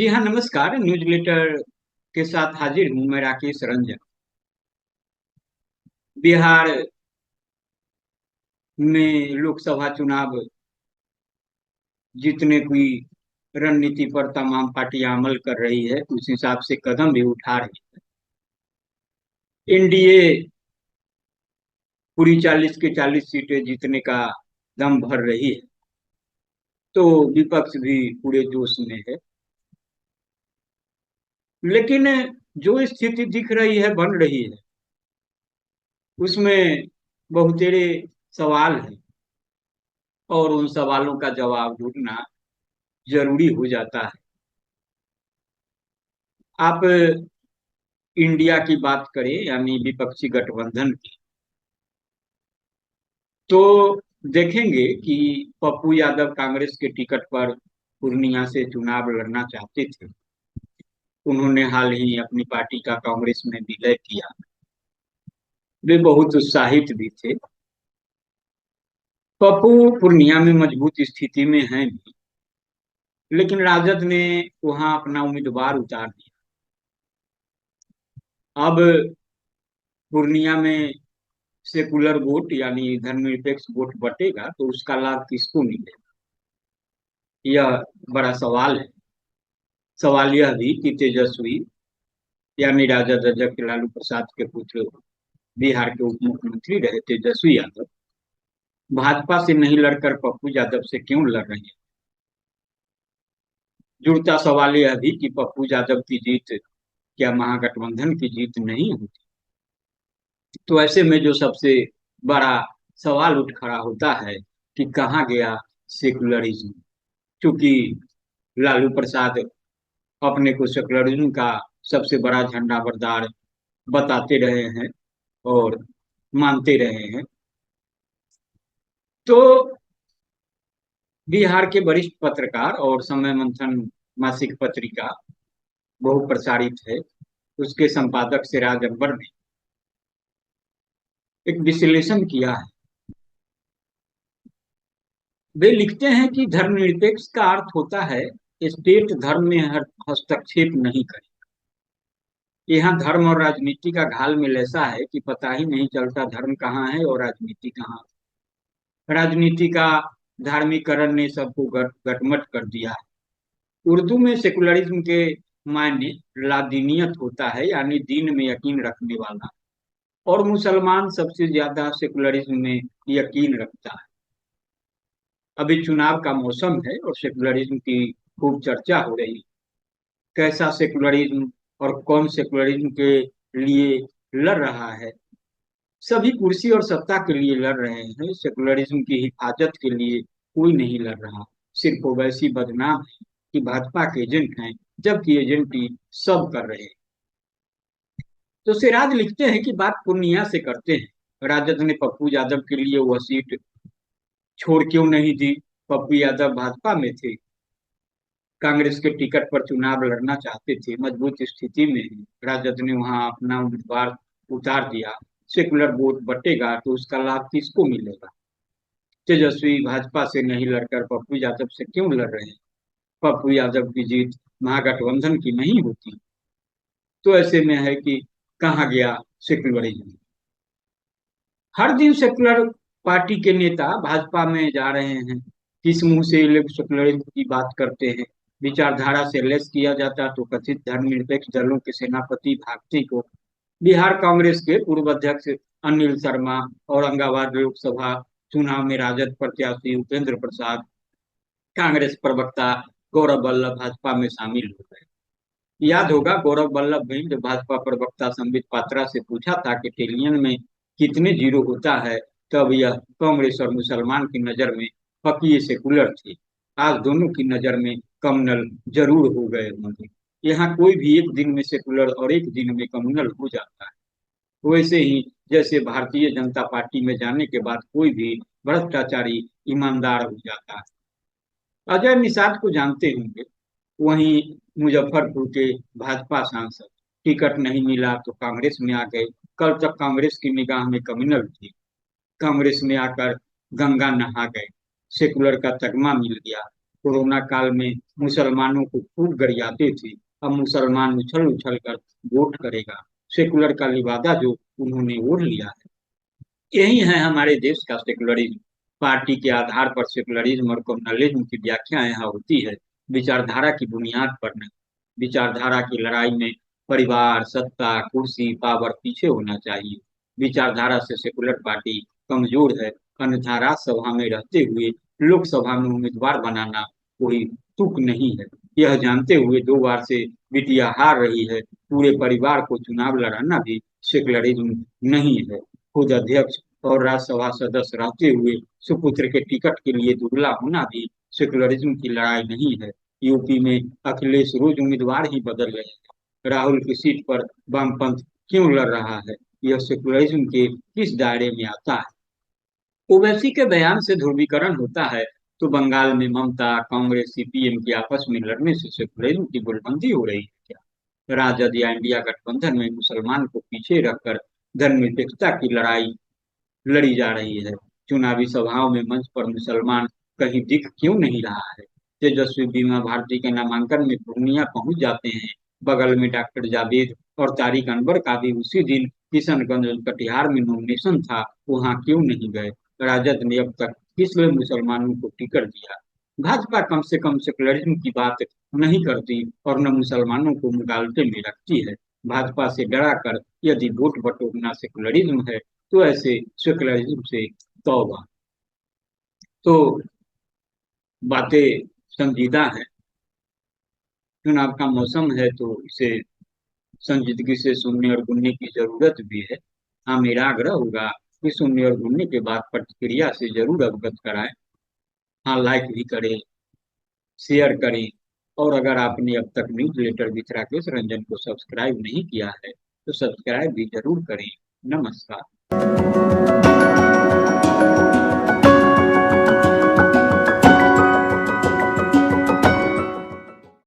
जी हाँ, नमस्कार। News letter के साथ हाजिर हूँ मैं, राकेश रंजन। बिहार में लोकसभा चुनाव जीतने की रणनीति पर तमाम पार्टियां अमल कर रही है, उस हिसाब से कदम भी उठा रही है। एनडीए पूरी 40 के 40 सीटें जीतने का दम भर रही है, तो विपक्ष भी पूरे जोश में है। लेकिन जो स्थिति दिख रही है, बन रही है, उसमें बहुतेरे सवाल हैं और उन सवालों का जवाब ढूंढना जरूरी हो जाता है। आप इंडिया की बात करें, यानी विपक्षी गठबंधन की, तो देखेंगे कि पप्पू यादव कांग्रेस के टिकट पर पूर्णिया से चुनाव लड़ना चाहते थे। उन्होंने हाल ही अपनी पार्टी का कांग्रेस में विलय किया। वे बहुत उत्साहित भी थे। पप्पू पूर्णिया में मजबूत स्थिति में हैं भी, लेकिन राजद ने वहां अपना उम्मीदवार उतार दिया। अब पूर्णिया में सेकुलर वोट यानी धर्मनिरपेक्ष वोट बटेगा, तो उसका लाभ किसको मिलेगा, यह बड़ा सवाल है। सवाल यह भी कि तेजस्वी यानी राजद अध्यक्ष लालू प्रसाद के पुत्र, बिहार के उप मुख्यमंत्री रहे तेजस्वी यादव, भाजपा से नहीं लड़कर पप्पू यादव से क्यों लड़ रहे हैं। जुड़ता सवाल यह भी कि पप्पू यादव की जीत क्या महागठबंधन की जीत नहीं होती। तो ऐसे में जो सबसे बड़ा सवाल उठ खड़ा होता है कि कहाँ गया सेकुलरिज्म। क्योंकि लालू प्रसाद अपने को सेकुलरिज्म का सबसे बड़ा झंडा बरदार बताते रहे हैं और मानते रहे हैं। तो बिहार के वरिष्ठ पत्रकार और समय मंथन मासिक पत्रिका बहु प्रसारित है, उसके संपादक सिराज अकबर ने एक विश्लेषण किया है। वे लिखते हैं कि धर्मनिरपेक्ष का अर्थ होता है स्टेट धर्म में हस्तक्षेप नहीं करे। यहाँ धर्म और राजनीति का घालमेल ऐसा है कि पता ही नहीं चलता धर्म कहाँ है और राजनीति कहाँ है। राजनीति का धार्मिकरण ने सबको गटमट कर दिया है। उर्दू में सेकुलरिज्म के मायने लादीनियत होता है, यानी दीन में यकीन रखने वाला। और मुसलमान सबसे ज्यादा सेकुलरिज्म में यकीन रखता है। अभी चुनाव का मौसम है और सेकुलरिज्म की खूब चर्चा हो रही है। कैसा सेकुलरिज्म और कौन सेकुलरिज्म के लिए लड़ रहा है। सभी कुर्सी और सत्ता के लिए लड़ रहे हैं, सेकुलरिज्म की हिफाजत के लिए कोई नहीं लड़ रहा। सिर्फ ओवैसी बदनाम है कि भाजपा के एजेंट हैं, जबकि एजेंटी सब कर रहे हैं। तो सिराज लिखते हैं कि बात पूर्णिया से करते हैं। राजद ने पप्पू यादव के लिए वह सीट छोड़ क्यों नहीं दी। पप्पू यादव भाजपा में थे, कांग्रेस के टिकट पर चुनाव लड़ना चाहते थे, मजबूत स्थिति में है। राजद ने वहां अपना उम्मीदवार उतार दिया। सेकुलर वोट बटेगा तो उसका लाभ किसको मिलेगा। तेजस्वी भाजपा से नहीं लड़कर पप्पू यादव से क्यों लड़ रहे हैं। पप्पू यादव की जीत महागठबंधन की नहीं होती। तो ऐसे में है कि कहाँ गया सेकुलरिज्म। हर दिन सेकुलर पार्टी के नेता भाजपा में जा रहे हैं। किस मुंह से लोग सेकुलरिज्म की बात करते हैं। विचारधारा से लेस किया जाता तो कथित धर्मनिरपेक्ष दलों के सेनापति भागती को बिहार कांग्रेस के पूर्व अध्यक्ष अनिल शर्मा, औरंगाबाद लोकसभा चुनाव में राजद प्रत्याशी उपेंद्र प्रसाद, कांग्रेस प्रवक्ता गौरव वल्लभ भाजपा में शामिल हो गए। याद होगा गौरव वल्लभ ने जब भाजपा प्रवक्ता संबित पात्रा से पूछा था कि टेलियन में कितने जीरो होता है, तब यह कांग्रेस और मुसलमान की नजर में पक्की सेकुलर थे। आज दोनों की नजर में कम्युनल जरूर हो गए होंगे। यहाँ कोई भी एक दिन में सेकुलर और एक दिन में कम्युनल हो जाता है। वैसे ही जैसे भारतीय जनता पार्टी में जाने के बाद कोई भी भ्रष्टाचारी ईमानदार हो जाता है। अजय निषाद को जानते होंगे, वहीं मुजफ्फरपुर के भाजपा सांसद, टिकट नहीं मिला तो कांग्रेस में आ गए। कल तक कांग्रेस की निगाह में कम्युनल थी, कांग्रेस में आकर गंगा नहा गए, सेकुलर का तगमा मिल गया। कोरोना काल में मुसलमानों को खूब गरियाते थे। अब मुसलमान उछल उछल कर वोट करेगा, सेकुलर का लिबादा जो उन्होंने ओढ़ लिया है। यही है हमारे देश का सेकुलरिज्म। पार्टी के आधार पर सेकुलरिज्म और कम्युनलिज्म की व्याख्या यहाँ होती है, विचारधारा की बुनियाद पर नहीं। विचारधारा की लड़ाई में परिवार, सत्ता, कुर्सी, पावर पीछे होना चाहिए। विचारधारा से सेकुलर पार्टी कमजोर है, अन्यथा राज्यसभा में रहते हुए लोकसभा में उम्मीदवार बनाना कोई तुक नहीं है। यह जानते हुए 2 बार से बिटिया हार रही है, पूरे परिवार को चुनाव लड़ाना भी सेकुलरिज्म नहीं है। खुद अध्यक्ष और राज्यसभा सदस्य रहते हुए सुपुत्र के टिकट के लिए दुबला होना भी सेकुलरिज्म की लड़ाई नहीं है। यूपी में अखिलेश रोज उम्मीदवार ही बदल रहे हैं। राहुल की सीट पर वामपंथ क्यों लड़ रहा है? यह सेकुलरिज्म के किस दायरे में आता है? ओवैसी के बयान से ध्रुवीकरण होता है तो बंगाल में ममता, कांग्रेस, सीपीएम की आपस में लड़ने से सेकुलरिज्म की गुटबंदी हो रही है क्या? राजद या इंडिया गठबंधन में मुसलमान को पीछे रखकर धर्मनिरपेक्षता की लड़ाई लड़ी जा रही है। चुनावी सभाओं में मंच पर मुसलमान कहीं दिख क्यों नहीं रहा है? तेजस्वी बीमा भारती के नामांकन में पूर्णिया पहुंच जाते हैं, बगल में डॉक्टर जावेद और तारिक अनवर का भी उसी दिन किशनगंज और कटिहार में नॉमिनेशन था, वहां क्यों नहीं गए? राजद ने अब तक किस लिए मुसलमानों को टिकट दिया? भाजपा कम से कम सेकुलरिज्म की बात नहीं करती और न मुसलमानों को मुगालते में रखती है। भाजपा से डरा कर यदि वोट बटोरना सेकुलरिज्म है तो ऐसे सेकुलरिज्म से तौबा। तो बातें संजीदा हैं, चुनाव का मौसम है तो इसे संजीदगी से सुनने और सुनने की जरूरत भी है। हाँ, मेरा आग्रह होगा कि सुनने और सुनने के बाद प्रतिक्रिया से जरूर अवगत कराएं। हाँ, लाइक भी करें, शेयर करें, और अगर आपने अब तक newsletter with Rakesh Ranjan को सब्सक्राइब नहीं किया है तो सब्सक्राइब भी जरूर करें। नमस्कार।